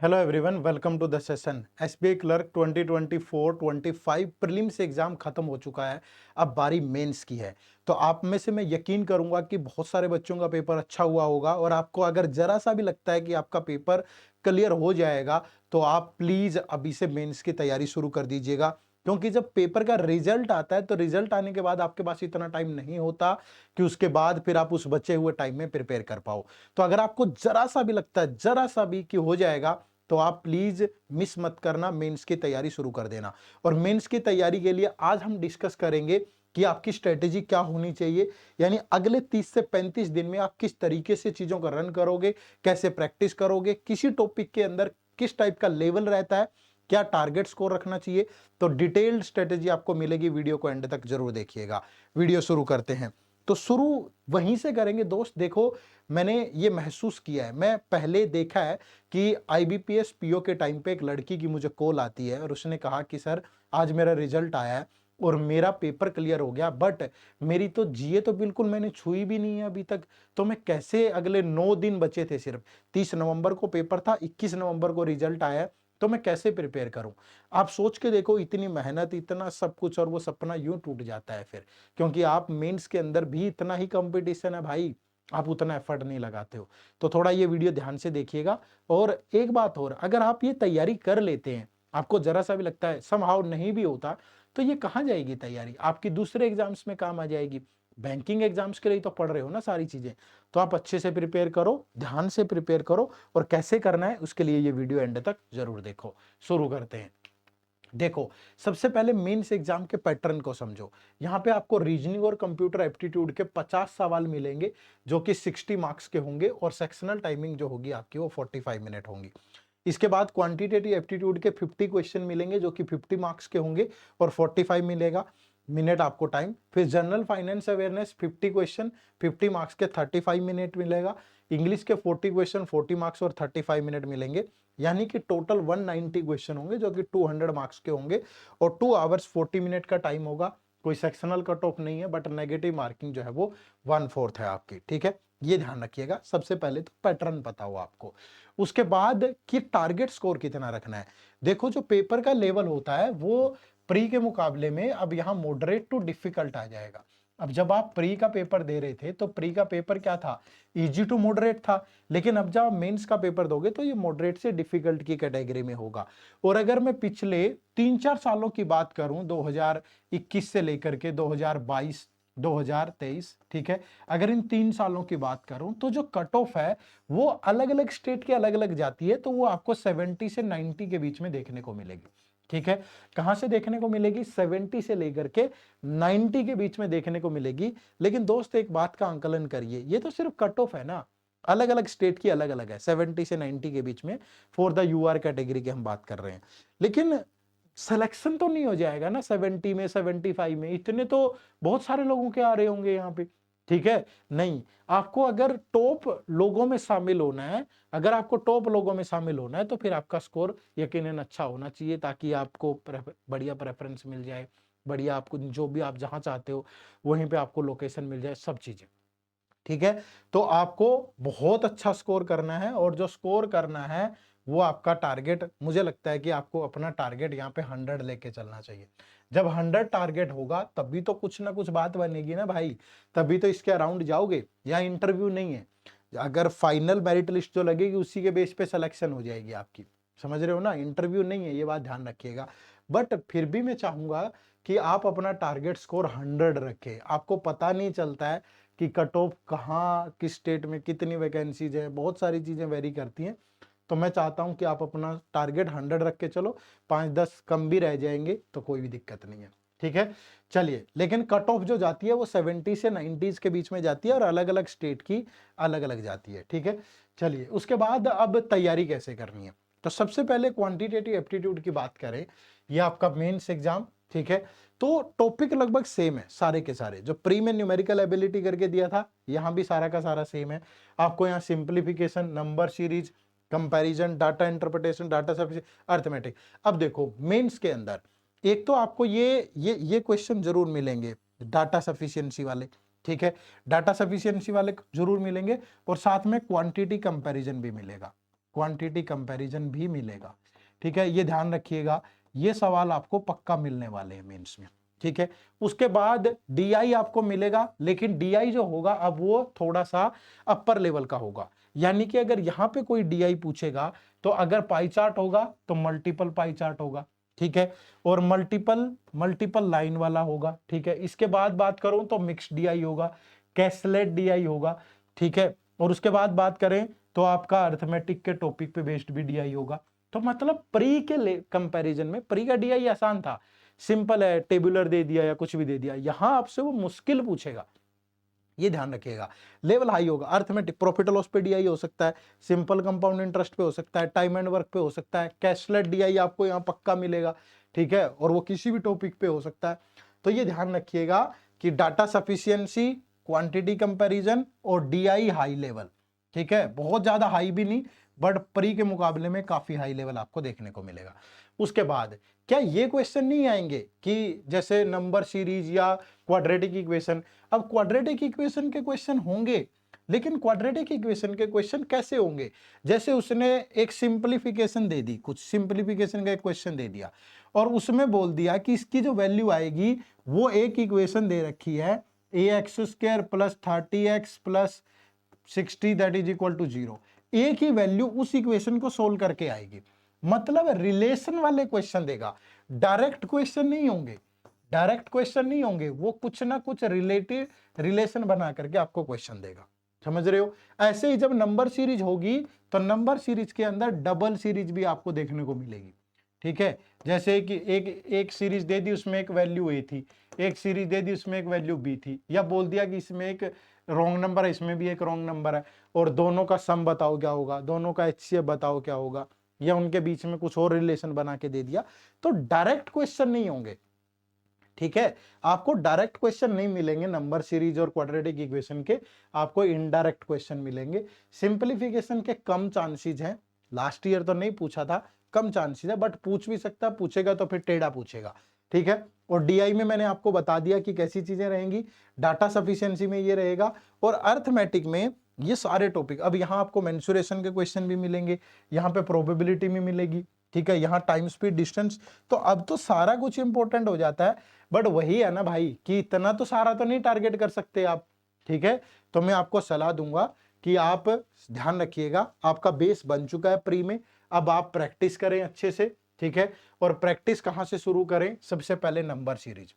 Hello everyone, welcome to the session. SBI clerk 2024-25 prelims exam खत्म हो चुका है। अब बारी मेंस की है। तो आप में से मैं यकीन करूंगा कि बहुत सारे बच्चों का पेपर अच्छा हुआ होगा और आपको अगर जरा सा भी लगता है कि आपका पेपर क्लियर हो जाएगा तो आप प्लीज अभी से मेंस की तैयारी शुरू कर दीजिएगा। क्योंकि जब पेपर का रिजल्ट आता है तो रिजल्ट आने के बाद आपके पास इतना टाइम नहीं होता कि उसके बाद फिर आप उस बचे हुए टाइम में प्रिपेयर कर पाओ। तो अगर आपको जरा सा भी लगता है, जरा सा भी कि हो जाएगा, तो आप प्लीज मिस मत करना, मेंस की तैयारी शुरू कर देना। और मेंस की तैयारी के लिए आज हम डिस्कस करेंगे कि आपकी स्ट्रेटेजी क्या होनी चाहिए। यानी अगले 30 से 35 दिन में आप किस तरीके से चीजों का रन करोगे, कैसे प्रैक्टिस करोगे, किसी टॉपिक के अंदर किस टाइप का लेवल रहता है, क्या टारगेट स्कोर रखना चाहिए। तो डिटेल्ड स्ट्रेटेजी आपको मिलेगी, वीडियो को एंड तक जरूर देखिएगा। वीडियो शुरू करते हैं। तो शुरू वहीं से करेंगे दोस्त। देखो, मैंने ये महसूस किया है, मैं पहले देखा है कि आईबीपीएस पीओ के टाइम पे एक लड़की की मुझे कॉल आती है और उसने कहा कि सर आज मेरा रिजल्ट आया है और मेरा पेपर क्लियर हो गया, बट मेरी तो जीए तो बिल्कुल मैंने छुई भी नहीं है अभी तक। तो मैं कैसे, अगले 9 दिन बचे थे सिर्फ, 30 नवंबर को पेपर था, 21 नवंबर को रिजल्ट आया है, तो मैं कैसे प्रिपेयर करूं। आप सोच के देखो, इतनी मेहनत, इतना सब कुछ, और वो सपना यूं टूट जाता है फिर। क्योंकि आप मेंस के अंदर भी इतना ही कंपटीशन है भाई, आप उतना एफर्ट नहीं लगाते हो। तो थोड़ा ये वीडियो ध्यान से देखिएगा। और एक बात और, अगर आप ये तैयारी कर लेते हैं, आपको जरा सा भी लगता है समहाउ नहीं भी होता, तो ये कहाँ जाएगी तैयारी, आपकी दूसरे एग्जाम्स में काम आ जाएगी। बैंकिंग एग्जाम्स के लिए तो पढ़ रहे हो ना सारी चीजें। तो आप अच्छे से प्रिपेयर करो, ध्यान से प्रिपेयर करो, और कैसे करना है उसके लिए ये वीडियो एंड तक जरूर देखो। शुरू करते हैं। देखो, सबसे पहले मेंस एग्जाम के पैटर्न को समझो। यहां पे आपको रीजनिंग और कंप्यूटर एप्टीट्यूड के 50 सवाल मिलेंगे जो कि 60 मार्क्स के होंगे, और सेक्शनल टाइमिंग जो होगी आपकी वो 45 मिनट होंगी। इसके बाद क्वांटिटेटिव एप्टीट्यूड के 50 क्वेश्चन मिलेंगे जो कि 50 मार्क्स के होंगे और 45 मिलेगा मिनट आपको टाइम। फिर general finance awareness 50 question, 50 marks के 35 मिनट मिलेगा। इंग्लिश के 40 क्वेश्चन, 40 मार्क्स और 35 मिनट मिलेंगे। यानी कि टोटल 190 क्वेश्चन होंगे जो कि 200 मार्क्स के होंगे, और 2 आवर्स 40 मिनट का टाइम होगा। कोई सेक्शनल कट ऑफ नहीं है, बट नेगेटिव मार्किंग जो है वो 1/4 है आपकी। ठीक है, ये ध्यान रखिएगा। सबसे पहले तो पैटर्न पता हो आपको। उसके बाद कि टारगेट स्कोर कितना रखना है। देखो, जो पेपर का लेवल होता है वो प्री के मुकाबले में अब यहां मॉडरेट टू डिफिकल्ट आ जाएगा। अब जब आप प्री का पेपर दे रहे थे तो प्री का पेपर क्या था, इजी टू मॉडरेट था। लेकिन अब जब आप मेंस का पेपर दोगे तो ये मॉडरेट से डिफिकल्ट की कैटेगरी में होगा। और अगर मैं पिछले 3-4 सालों की बात करूं, 2021 से लेकर के 2022 2023, ठीक है, अगर इन 3 सालों की बात करूं तो जो कट ऑफ है वो अलग अलग स्टेट की अलग अलग जाती है। तो वो आपको 70 से 90 के बीच में देखने को मिलेगी। ठीक है, कहां से देखने को मिलेगी, 70 से लेकर के 90 के बीच में देखने को मिलेगी। लेकिन दोस्त एक बात का आंकलन करिए, ये तो सिर्फ कट ऑफ है ना, अलग अलग स्टेट की अलग अलग है। 70 से 90 के बीच में फॉर द यूआर कैटेगरी की हम बात कर रहे हैं। लेकिन सिलेक्शन तो नहीं हो जाएगा ना 70 में, 75 में, इतने तो बहुत सारे लोगों के आ रहे होंगे यहाँ पे। ठीक है, नहीं, आपको अगर टॉप लोगों में शामिल होना है, अगर आपको टॉप लोगों में शामिल होना है तो फिर आपका स्कोर यकीनन अच्छा होना चाहिए, ताकि आपको बढ़िया प्रेफरेंस मिल जाए, बढ़िया आपको जो भी आप जहां चाहते हो वहीं पे आपको लोकेशन मिल जाए, सब चीजें। ठीक है, तो आपको बहुत अच्छा स्कोर करना है, और जो स्कोर करना है वो आपका टारगेट, मुझे लगता है कि आपको अपना टारगेट यहाँ पे 100 लेके चलना चाहिए। जब 100 टारगेट होगा तभी तो कुछ ना कुछ बात बनेगी ना भाई, तभी तो इसके अराउंड जाओगे। या इंटरव्यू नहीं है, अगर फाइनल मेरिट लिस्ट जो लगेगी उसी के बेस पे सिलेक्शन हो जाएगी आपकी। समझ रहे हो ना, इंटरव्यू नहीं है, ये बात ध्यान रखिएगा। बट फिर भी मैं चाहूंगा कि आप अपना टारगेट स्कोर 100 रखें। आपको पता नहीं चलता है कि कट ऑफ कहाँ, किस स्टेट में कितनी वैकेंसीज है, बहुत सारी चीजें वेरी करती हैं। तो मैं चाहता हूं कि आप अपना टारगेट 100 रख के चलो, 5-10 कम भी रह जाएंगे तो कोई भी दिक्कत नहीं है। ठीक है, चलिए, लेकिन कट ऑफ जो जाती है वो 70 से 90 के बीच में जाती है, और अलग अलग स्टेट की अलग अलग जाती है। ठीक है, चलिए, उसके बाद अब तैयारी कैसे करनी है। तो सबसे पहले क्वांटिटेटिव एप्टीट्यूड की बात करें, ये आपका मेंस एग्जाम। ठीक है, तो टॉपिक लगभग सेम है सारे के सारे, जो प्री में न्यूमेरिकल एबिलिटी करके दिया था यहां भी सारा का सारा सेम है। आपको यहाँ simplification, number series, comparison, data interpretation, data sufficiency, arithmetic. अब देखो, मेंस के अंदर एक तो आपको ये क्वेश्चन जरूर मिलेंगे, डाटा सफिशिएंसी वाले। ठीक है, डाटा सफिशिएंसी वाले जरूर मिलेंगे, और साथ में क्वांटिटी कंपैरिजन भी मिलेगा। क्वांटिटी कंपैरिजन भी मिलेगा। ठीक है, ये ध्यान रखिएगा, ये सवाल आपको पक्का मिलने वाले हैं मेंस में। ठीक है, उसके बाद डीआई आपको मिलेगा, लेकिन डीआई जो होगा अब वो थोड़ा सा अपर लेवल का होगा। यानी कि अगर यहां पे कोई डीआई पूछेगा तो अगर पाई चार्ट होगा तो मल्टीपल पाई चार्ट होगा। ठीक है, और मल्टीपल लाइन वाला होगा। ठीक है, इसके बाद बात करूं तो मिक्स डीआई होगा, कैसलेट डीआई होगा। ठीक है, और उसके बाद बात करें तो आपका अर्थमेटिक के टॉपिक पे बेस्ड भी डीआई होगा। तो मतलब प्री के कंपैरिजन में प्री का डीआई आसान था, सिंपल है, टेबुलर दे दिया या कुछ भी दे दिया। यहां आपसे वो मुश्किल पूछेगा, ये ध्यान रखिएगा। लेवल हाई होगा, अर्थमेटिक प्रॉफिट लॉस पे डीआई हो सकता है, सिंपल कंपाउंड इंटरेस्ट पे हो सकता है, टाइम एंड वर्क पे हो सकता है, कैशलेट डीआई आपको यहाँ पक्का मिलेगा। ठीक है, और वो किसी भी टॉपिक पे हो सकता है। तो ये ध्यान रखिएगा कि डाटा सफिशियंसी, क्वांटिटी कंपैरिजन और डीआई हाई लेवल। ठीक है, बहुत ज्यादा हाई भी नहीं, बट प्री के मुकाबले में काफी हाई लेवल आपको देखने को मिलेगा। उसके बाद क्या ये क्वेश्चन नहीं आएंगे कि जैसे नंबर सीरीज या क्वाड्रेटिक इक्वेशन? अब क्वाड्रेटिक इक्वेशन के क्वेश्चन होंगे, लेकिन क्वाड्रेटिक इक्वेशन के क्वेश्चन कैसे होंगे? जैसे उसने एक सिंपलीफिकेशन दे दी, कुछ सिंपलीफिकेशन का एक क्वेश्चन दे दिया और उसमें बोल दिया कि इसकी जो वैल्यू आएगी वो एक इक्वेशन दे रखी है, ax² + 30x + 60 that is equal to 0। एक ही वैल्यू उस इक्वेशन को सोल्व करके आएगी। मतलब रिलेशन वाले क्वेश्चन देगा, डायरेक्ट क्वेश्चन नहीं होंगे। डायरेक्ट क्वेश्चन नहीं होंगे, वो कुछ ना कुछ रिलेटेड रिलेशन बना करके आपको क्वेश्चन देगा। समझ रहे हो? ऐसे ही जब नंबर सीरीज होगी तो नंबर सीरीज के अंदर डबल सीरीज भी आपको देखने को मिलेगी। ठीक है, जैसे कि एक सीरीज दे दी, उसमें एक वैल्यू ए थी, एक सीरीज दे दी उसमें एक वैल्यू बी थी, या बोल दिया कि इसमें एक रॉन्ग नंबर है, इसमें भी एक रॉन्ग नंबर है, और दोनों का सम बताओ क्या होगा, दोनों का एचसीएफ बताओ क्या होगा, या उनके बीच में कुछ और रिलेशन बना के दे दिया। तो डायरेक्ट क्वेश्चन नहीं होंगे। ठीक है, आपको डायरेक्ट क्वेश्चन नहीं मिलेंगे नंबर सीरीज और क्वाड्रेटिक इक्वेशन के, आपको इनडायरेक्ट क्वेश्चन मिलेंगे। सिंपलीफिकेशन के कम चांसेस हैं, लास्ट ईयर तो नहीं पूछा था, कम चांसेस है, बट पूछ भी सकता है, पूछेगा तो फिर टेढ़ा पूछेगा। ठीक है, और डीआई में मैंने आपको बता दिया कि कैसी चीजें रहेंगी, डाटा सफिशिएंसी में ये रहेगा, और अर्थमेटिक में ये सारे टॉपिक। अब यहाँ आपको मेंसुरेशन के क्वेश्चन भी मिलेंगे, यहाँ पे प्रोबेबिलिटी भी मिलेगी। ठीक है, यहाँ टाइम स्पीड डिस्टेंस, तो अब तो सारा कुछ इंपॉर्टेंट हो जाता है। बट वही है ना भाई कि इतना तो सारा तो नहीं टारगेट कर सकते आप। ठीक है, तो मैं आपको सलाह दूंगा कि आप ध्यान रखिएगा, आपका बेस बन चुका है प्री में, अब आप प्रैक्टिस करें अच्छे से। ठीक है, और प्रैक्टिस कहां से शुरू करें? सबसे पहले नंबर सीरीज,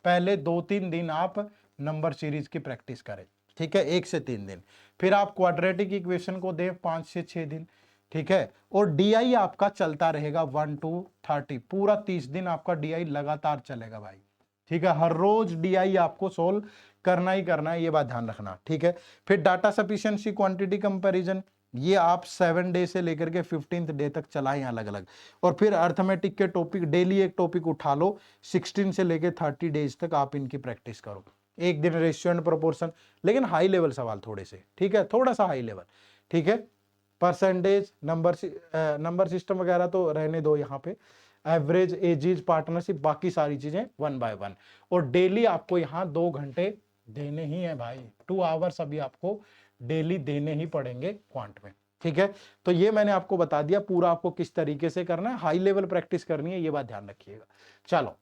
पहले 2-3 दिन आप नंबर सीरीज की प्रैक्टिस करें। ठीक है, 1 से 3 दिन, फिर आप क्वाड्रेटिक इक्वेशन को दें 5 से 6 दिन। ठीक है, और डीआई आपका चलता रहेगा 1 to 30, पूरा 30 दिन आपका डीआई लगातार चलेगा भाई। ठीक है, हर रोज डीआई आपको सोल्व करना ही करना है, ये बात ध्यान रखना। ठीक है, फिर डाटा सफिशिएंसी, क्वांटिटी कंपैरिजन, ये आप 7 डे से लेकर के 15th डे तक चलाएं अलग अलग। और फिर अर्थमेटिक के टॉपिक, डेली एक टॉपिक उठा लो, 16 से लेकर 30 डेज तक आप इनकी प्रैक्टिस करो। एक दिन रेशियो एंड प्रोपोर्शन, लेकिन हाई लेवल सवाल थोड़े से। ठीक है, थोड़ा सा हाई लेवल। ठीक है, परसेंटेज, नंबर सिस्टम वगैरह तो रहने दो यहाँ पे, एवरेज, एजीज, पार्टनरशिप, बाकी सारी चीजें 1 by 1। और डेली आपको यहाँ 2 घंटे देने ही है भाई, 2 आवर्स अभी आपको डेली देने ही पड़ेंगे क्वांट में। ठीक है, तो ये मैंने आपको बता दिया पूरा आपको किस तरीके से करना है, हाई लेवल प्रैक्टिस करनी है, ये बात ध्यान रखिएगा। चलो,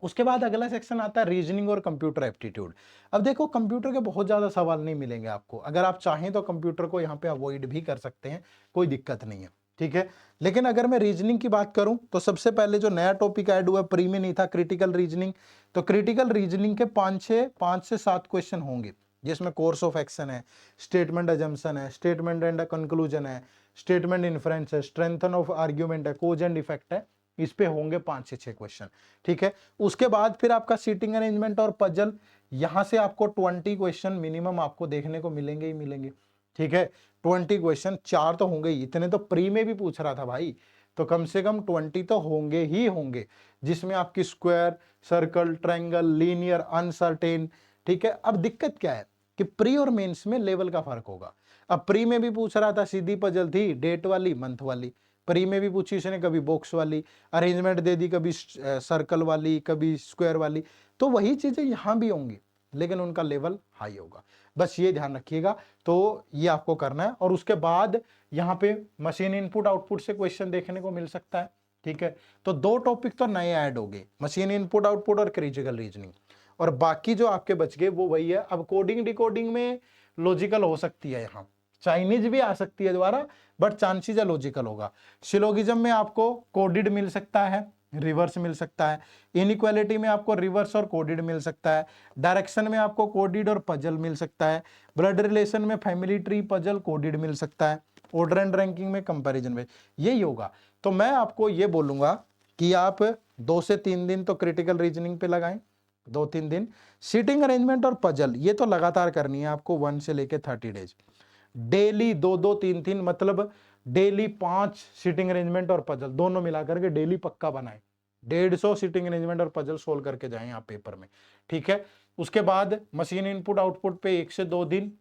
उसके बाद अगला सेक्शन आता है रीजनिंग और कंप्यूटर एप्टीट्यूड। अब देखो, कंप्यूटर के बहुत ज्यादा सवाल नहीं मिलेंगे आपको, अगर आप चाहें तो कंप्यूटर को यहाँ पे अवॉइड भी कर सकते हैं, कोई दिक्कत नहीं है। ठीक है, लेकिन अगर मैं रीजनिंग की बात करूं तो सबसे पहले जो नया टॉपिक ऐड हुआ, प्री में नहीं था, क्रिटिकल रीजनिंग। तो क्रिटिकल रीजनिंग के 5 से 7 क्वेश्चन होंगे, जिसमें कोर्स ऑफ एक्शन है, स्टेटमेंट अजम्पशन है, स्टेटमेंट एंड कंक्लूजन है, स्टेटमेंट इन्फ्रेंस है, स्ट्रेंथन ऑफ आर्ग्यूमेंट है, कोज एंड इफेक्ट है। इस पे होंगे 5 से 6 क्वेश्चन। ठीक है, उसके बाद फिर आपका सीटिंग अरेंजमेंट और पजल, यहां से आपको 20 क्वेश्चन मिनिमम आपको देखने को मिलेंगे ही मिलेंगे। ठीक है, 20 क्वेश्चन, 4 तो होंगे ही, इतने तो प्री में भी पूछ रहा था भाई, तो कम से कम 20 तो होंगे ही होंगे, जिसमें आपकी square, circle, triangle, linear, uncertain. ठीक है, अब दिक्कत क्या है कि प्री और मेंस में लेवल का फर्क होगा। अब प्री में भी पूछ रहा था, सीधी पजल थी, डेट वाली, मंथ वाली, प्री में भी पूछी इसने, कभी बॉक्स वाली, अरेंजमेंट दे दी, कभी सर्कल वाली, कभी स्क्वायर वाली। तो वही चीजें यहां भी होंगी। लेकिन उनका लेवल हाई होगा, बस ये ध्यान रखिएगा। तो ये आपको करना है। और उसके बाद यहाँ पे मशीन इनपुट आउटपुट से क्वेश्चन देखने को मिल सकता है, ठीक है। तो 2 टॉपिक तो नए ऐड हो गए, मशीन इनपुट आउटपुट और क्रिटिकल रीजनिंग, और बाकी जो आपके बच गए वो वही है। अब कोडिंग डिकोडिंग में लॉजिकल हो सकती है, यहाँ चाइनीज भी आ सकती है दोबारा, बट चांसेस है लॉजिकल होगा। सिलोगिज्म में आपको कोडिड मिल सकता है, रिवर्स मिल सकता है। इनइक्वालिटी में आपको रिवर्स और कोडिड मिल सकता है। डायरेक्शन में आपको कोडिड और पजल मिल सकता है। ब्लड रिलेशन में फैमिली ट्री पजल कोडिड मिल सकता है। ऑर्डर एंड रैंकिंग में कंपैरिजन में यही होगा। तो मैं आपको ये बोलूंगा कि आप 2 से 3 दिन तो क्रिटिकल रीजनिंग पे लगाएं, 2-3 दिन। सीटिंग अरेंजमेंट और पजल ये तो लगातार करनी है आपको 1 से लेके 30 डेज, डेली 2-2 3-3, मतलब डेली 5 सीटिंग अरेंजमेंट और पजल दोनों मिलाकर के डेली पक्का बनाएं। 150 सीटिंग अरेंजमेंट और पजल सोल्व करके जाएं आप पेपर में, ठीक है। उसके बाद मशीन इनपुट आउटपुट पे 1 से 2 दिन,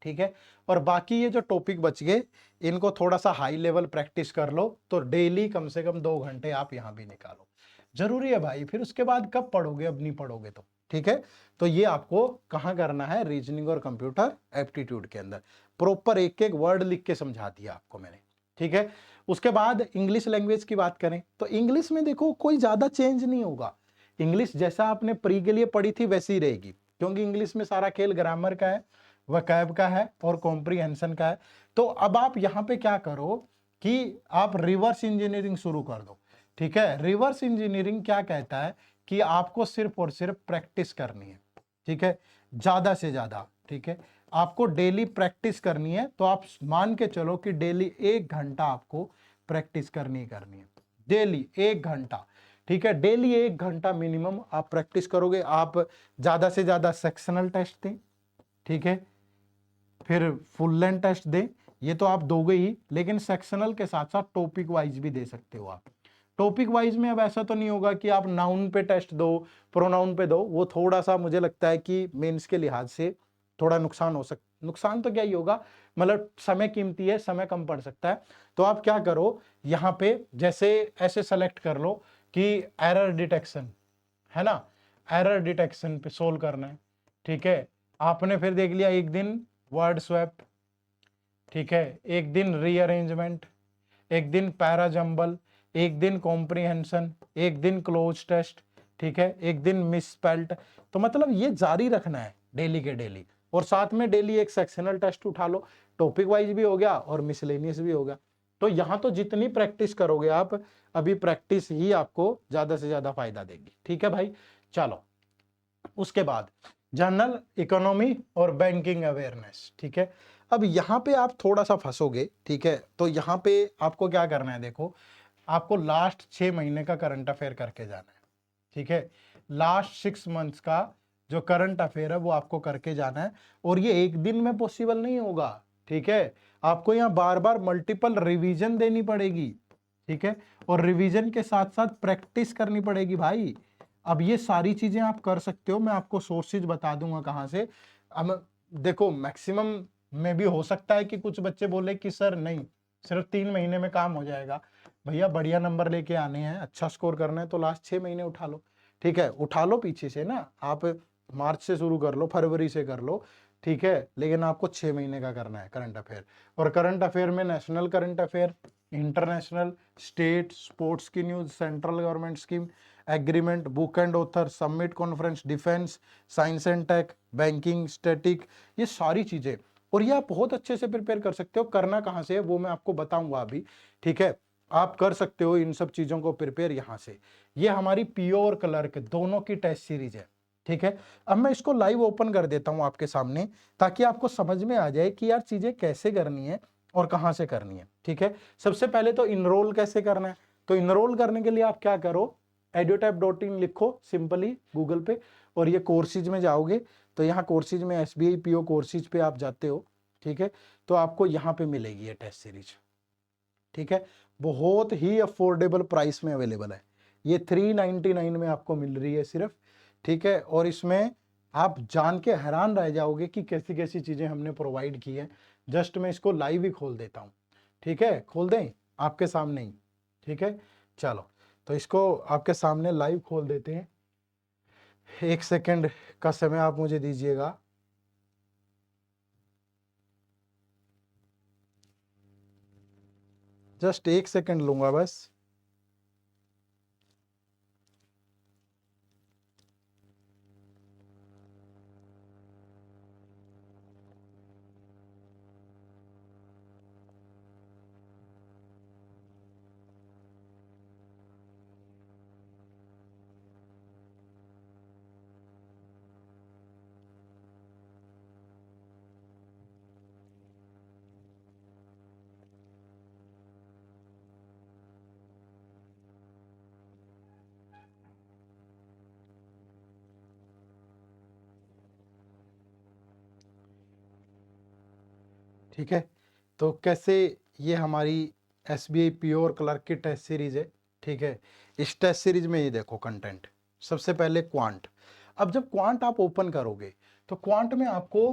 ठीक है। और बाकी ये जो टॉपिक बच गए इनको थोड़ा सा हाई लेवल प्रैक्टिस कर लो, तो डेली कम से कम 2 घंटे आप यहां भी निकालो, जरूरी है भाई। फिर उसके बाद कब पढ़ोगे, अब नहीं पढ़ोगे तो, ठीक है। तो ये आपको कहां करना है, रीजनिंग और कंप्यूटर एप्टीट्यूड के अंदर प्रॉपर एक एक वर्ड लिख के समझा दिया आपको मैंने, ठीक है। उसके बाद इंग्लिश लैंग्वेज की बात करें तो इंग्लिश में देखो कोई ज्यादा चेंज नहीं होगा। इंग्लिश जैसा आपने प्री के लिए पढ़ी थी वैसी रहेगी, क्योंकि इंग्लिश में सारा खेल ग्रामर का है, वकैब का है और कॉम्प्रीहेंशन का है। तो अब आप यहाँ पे क्या करो कि आप रिवर्स इंजीनियरिंग शुरू कर दो, ठीक है। रिवर्स इंजीनियरिंग क्या कहता है कि आपको सिर्फ और सिर्फ प्रैक्टिस करनी है, ठीक है, ज्यादा से ज्यादा, ठीक है। आपको डेली प्रैक्टिस करनी है, तो आप मान के चलो कि डेली 1 घंटा आपको प्रैक्टिस करनी है, डेली 1 घंटा, ठीक है। डेली 1 घंटा मिनिमम आप प्रैक्टिस करोगे। आप ज्यादा से ज्यादा सेक्शनल टेस्ट दें, ठीक है, फिर फुल लेंथ टेस्ट दें, ये तो आप दोगे ही, लेकिन सेक्शनल के साथ साथ टॉपिक वाइज भी दे सकते हो आप। टॉपिक वाइज में अब ऐसा तो नहीं होगा कि आप नाउन पे टेस्ट दो, प्रोनाउन पे दो, वो थोड़ा सा मुझे लगता है कि मेंस के लिहाज से थोड़ा नुकसान हो सकता, नुकसान तो क्या ही होगा, मतलब समय कीमती है, समय कम पड़ सकता है। तो आप क्या करो, यहाँ पे जैसे ऐसे सेलेक्ट कर लो कि एरर डिटेक्शन है ना, एरर डिटेक्शन पे सोल्व करना है, ठीक है। आपने फिर देख लिया एक दिन वर्ड स्वैप, ठीक है, एक दिन रीअरेंजमेंट, एक दिन पैरा जंबल, एक दिन कॉम्प्रीहेंशन, एक दिन क्लोज टेस्ट, ठीक है, एक दिन मिसस्पेल्ट। तो मतलब ये जारी रखना है डेली के डेली, और साथ में डेली एक सेक्शनल टेस्ट उठा लो, टॉपिक वाइज भी हो गया और मिसलेनियस भी हो गया। तो यहां तो जितनी प्रैक्टिस करोगे आप, अभी प्रैक्टिस ही आपको ज्यादा से ज्यादा फायदा देगी, ठीक है भाई। चलो उसके बाद जनरल इकोनॉमी और बैंकिंग अवेयरनेस, ठीक है। अब यहाँ पे आप थोड़ा सा फंसोगे, ठीक है। तो यहाँ पे आपको क्या करना है, देखो आपको लास्ट 6 महीने का करंट अफेयर करके जाना है, ठीक है। लास्ट 6 मंथ्स का जो करंट अफेयर है वो आपको करके जाना है, और ये एक दिन में पॉसिबल नहीं होगा, ठीक है। आपको यहाँ बार बार मल्टीपल रिवीजन देनी पड़ेगी, ठीक है, और रिवीजन के साथ साथ प्रैक्टिस करनी पड़ेगी भाई। अब ये सारी चीजें आप कर सकते हो, मैं आपको सोर्सेज बता दूंगा कहाँ से। अब देखो मैक्सिमम में भी हो सकता है कि कुछ बच्चे बोले कि सर नहीं, सिर्फ 3 महीने में काम हो जाएगा। भैया बढ़िया नंबर लेके आने हैं, अच्छा स्कोर करना है, तो लास्ट 6 महीने उठा लो, ठीक है। उठा लो पीछे से ना, आप मार्च से शुरू कर लो, फरवरी से कर लो, ठीक है, लेकिन आपको 6 महीने का करना है करंट अफेयर। और करंट अफेयर में national current affair, international, state, sports की news, central government scheme, agreement, book and author, summit, conference, defence, science and tech, banking, static, ये सारी चीजें। और ये आप बहुत अच्छे से प्रिपेयर कर सकते हो। करना कहाँ से है वो मैं आपको बताऊंगा अभी, ठीक है। आप कर सकते हो इन सब चीजों को प्रिपेयर यहाँ से। ये हमारी पीओ और क्लर्क दोनों की टेस्ट सीरीज है, ठीक है। अब मैं इसको लाइव ओपन कर देता हूं आपके सामने, ताकि आपको समझ में आ जाए कि यार चीजें कैसे करनी है और कहां से करनी है, ठीक है। सबसे पहले तो इनरोल कैसे करना है। तो इनरोल करने के लिए आप क्या करो, edutap.in लिखो सिंपली गूगल पे, और ये कोर्सेज में जाओगे, तो यहाँ कोर्सेज में SBI PO कोर्सेज पे आप जाते हो, ठीक है। तो आपको यहाँ पे मिलेगी ये टेस्ट सीरीज, ठीक है। बहुत ही अफोर्डेबल प्राइस में अवेलेबल है, ये 399 में आपको मिल रही है सिर्फ, ठीक है। और इसमें आप जान के हैरान रह जाओगे कि कैसी कैसी चीजें हमने प्रोवाइड की है। जस्ट मैं इसको लाइव ही खोल देता हूँ, ठीक है, खोल दें आपके सामने ही, ठीक है। चलो तो इसको आपके सामने लाइव खोल देते हैं। 1 सेकंड का समय आप मुझे दीजिएगा। जस्ट 1 सेकंड लूंगा बस। ठीक है, तो कैसे ये हमारी एसबीआई प्योर क्लर्क की टेस्ट सीरीज है। ठीक है, इस टेस्ट सीरीज में ये देखो कंटेंट, सबसे पहले क्वांट। अब जब क्वांट आप ओपन करोगे तो क्वांट में आपको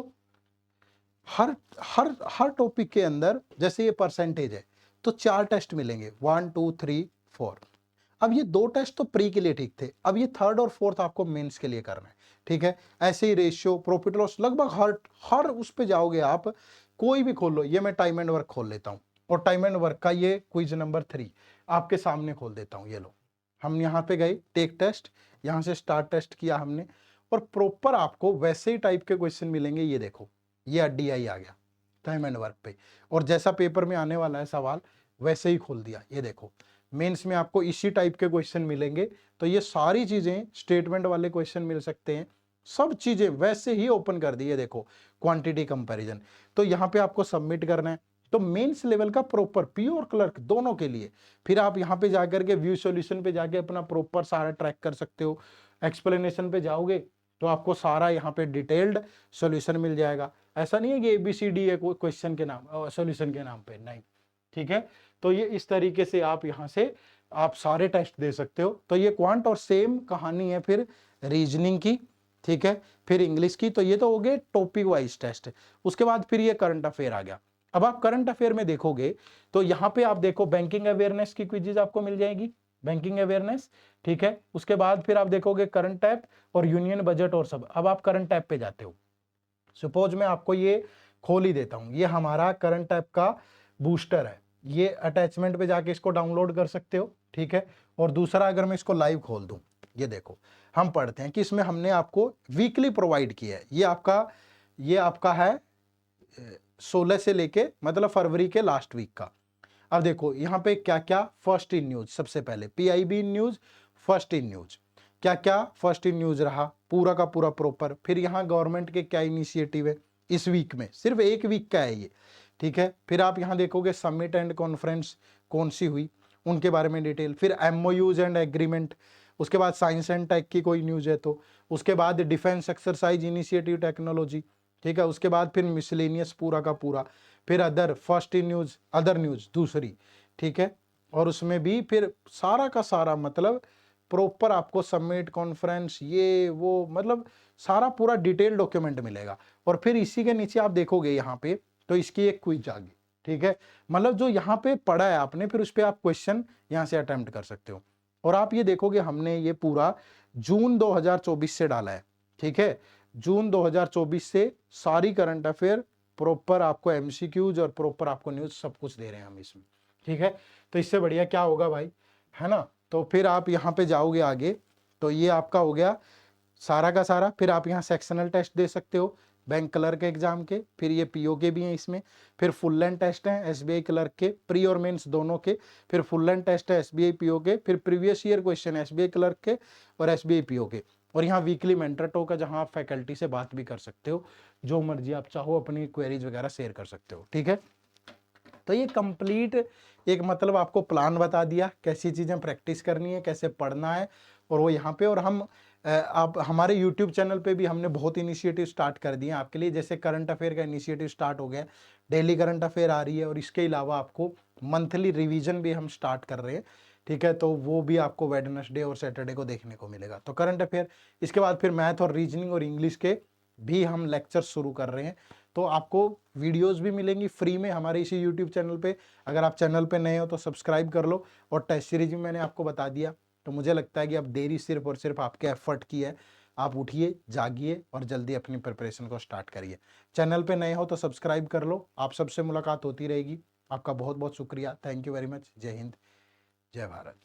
हर हर हर टॉपिक के अंदर, जैसे ये परसेंटेज है तो 4 टेस्ट मिलेंगे, 1 2 3 4। अब ये 2 टेस्ट तो प्री के लिए ठीक थे, अब ये थर्ड और फोर्थ आपको मेंस के लिए करना है। ठीक है, ऐसे ही रेशियो, प्रॉफिट लॉस, लगभग हर हर उस पे जाओगे आप, कोई भी खोल लो। ये मैं टाइम एंड वर्क खोल लेता हूं, और टाइम एंड वर्क का ये क्विज नंबर 3 आपके सामने खोल देता हूं। ये लो, हम यहाँ पे गए, टेक टेस्ट, यहाँ से स्टार्ट टेस्ट किया हमने, और प्रॉपर आपको वैसे ही टाइप के क्वेश्चन मिलेंगे। ये देखो, ये DI आ गया टाइम एंड वर्क पे, और जैसा पेपर में आने वाला है सवाल वैसे ही खोल दिया। ये देखो, मेंस में आपको इसी टाइप के क्वेश्चन मिलेंगे। तो ये सारी चीजें, स्टेटमेंट वाले क्वेश्चन मिल सकते हैं, सब चीजें वैसे ही ओपन कर दी। ये देखो, क्वांटिटी कंपैरिजन, तो यहाँ पे आपको सबमिट करना है। तो मेंस लेवल का प्रॉपर प्योर क्लर्क दोनों के लिए, फिर आप यहाँ पे जाकर के व्यू सॉल्यूशन पे जाके अपना प्रॉपर सारा ट्रैक कर सकते हो। एक्सप्लेनेशन पे जाओगे तो आपको सारा यहाँ पे डिटेल्ड सॉल्यूशन मिल जाएगा। ऐसा नहीं है कि ABCD है क्वेश्चन के नाम, सॉल्यूशन के नाम पे, नहीं। ठीक है, तो ये इस तरीके से आप यहाँ से आप सारे टेस्ट दे सकते हो। तो ये क्वांट, और सेम कहानी है फिर रीजनिंग की। ठीक है, फिर इंग्लिश की। तो ये तो हो गए टॉपिक वाइज टेस्ट। उसके बाद फिर ये करंट अफेयर आ गया। अब आप करंट अफेयर में देखोगे तो यहाँ पे आप देखो, बैंकिंग अवेयरनेस की क्विजेज आपको मिल जाएगी, बैंकिंग अवेयरनेस। ठीक है, उसके बाद फिर आप देखोगे करंट टैप और यूनियन बजट और सब। अब आप करंट टैप पे जाते हो, सपोज मैं आपको ये खोल ही देता हूं, ये हमारा करंट टैप का बूस्टर है। ये अटैचमेंट पे जाके इसको डाउनलोड कर सकते हो। ठीक है, और दूसरा अगर मैं इसको लाइव खोल दूं, ये देखो, हम पढ़ते हैं कि इसमें हमने आपको वीकली प्रोवाइड किया है। ये आपका है 16 से लेके मतलब फरवरी के लास्ट वीक का। अब देखो यहाँ पे क्या क्या, फर्स्ट इन न्यूज, सबसे पहले PIB in news, first in news, क्या क्या फर्स्ट इन न्यूज रहा पूरा का पूरा प्रॉपर। फिर यहाँ गवर्नमेंट के क्या इनिशिएटिव है इस वीक में, सिर्फ एक वीक का है ये। ठीक है, फिर आप यहाँ देखोगे समिट एंड कॉन्फ्रेंस कौन सी हुई, उनके बारे में डिटेल। फिर MOUs एंड एग्रीमेंट, उसके बाद साइंस एंड टेक की कोई न्यूज है तो, उसके बाद डिफेंस एक्सरसाइज इनिशिएटिव टेक्नोलॉजी। ठीक है, उसके बाद फिर मिसलेनियस पूरा का पूरा, फिर other, first in news, other news दूसरी। ठीक है, और उसमें भी फिर सारा का सारा मतलब प्रॉपर आपको समिट कॉन्फ्रेंस ये वो मतलब सारा पूरा डिटेल डॉक्यूमेंट मिलेगा। और फिर इसी के नीचे आप देखोगे यहाँ पे, तो इसकी एक क्विज आ गई। ठीक है, मतलब जो यहाँ पे पढ़ा है आपने, फिर उस पर आप क्वेश्चन यहाँ से अटेम्प्ट कर सकते हो। और आप ये देखोगे हमने ये पूरा जून 2024 से डाला है। ठीक है, जून 2024 से सारी करंट अफेयर प्रॉपर आपको MCQs और प्रॉपर आपको न्यूज सब कुछ दे रहे हैं हम इसमें। ठीक है, तो इससे बढ़िया क्या होगा भाई, है ना। तो फिर आप यहाँ पे जाओगे आगे, तो ये आपका हो गया सारा का सारा। फिर आप यहाँ सेक्शनल टेस्ट दे सकते हो बैंक क्लर्क एग्जाम के, फिर ये PO के भी हैं इसमें। फिर फुल लेंथ टेस्ट हैं SBI क्लर्क के, प्री और मेंस दोनों के। फिर फुल लेंथ टेस्ट है SBI PO के। फिर previous year question SBI clerk के और SBI PO के। और यहाँ वीकली मेंटर टॉक है, जहाँ आप फैकल्टी से बात भी कर सकते हो, जो मर्जी आप चाहो अपनी क्वेरीज वगैरह शेयर कर सकते हो। ठीक है, तो ये कंप्लीट एक मतलब आपको प्लान बता दिया, कैसी चीज़ें प्रैक्टिस करनी है, कैसे पढ़ना है। और वो यहाँ पे, और हम आप हमारे YouTube चैनल पे भी हमने बहुत इनिशिएटिव स्टार्ट कर दिए हैं आपके लिए। जैसे करंट अफेयर का इनिशिएटिव स्टार्ट हो गया, डेली करंट अफेयर आ रही है, और इसके अलावा आपको मंथली रिवीजन भी हम स्टार्ट कर रहे हैं। ठीक है, तो वो भी आपको वेडनेसडे और सैटरडे को देखने को मिलेगा। तो करंट अफेयर, इसके बाद फिर मैथ और रीजनिंग और इंग्लिश के भी हम लेक्चर शुरू कर रहे हैं। तो आपको वीडियोस भी मिलेंगी फ्री में हमारे इसी यूट्यूब चैनल पे। अगर आप चैनल पे नए हो तो सब्सक्राइब कर लो। और टेस्ट सीरीज भी मैंने आपको बता दिया, तो मुझे लगता है कि अब देरी सिर्फ और सिर्फ आपके एफर्ट की है। आप उठिए, जागिए और जल्दी अपनी प्रिपरेशन को स्टार्ट करिए। चैनल पे नए हो तो सब्सक्राइब कर लो। आप सबसे मुलाकात होती रहेगी। आपका बहुत-बहुत शुक्रिया। Thank you very much. जय हिंद, जय भारत।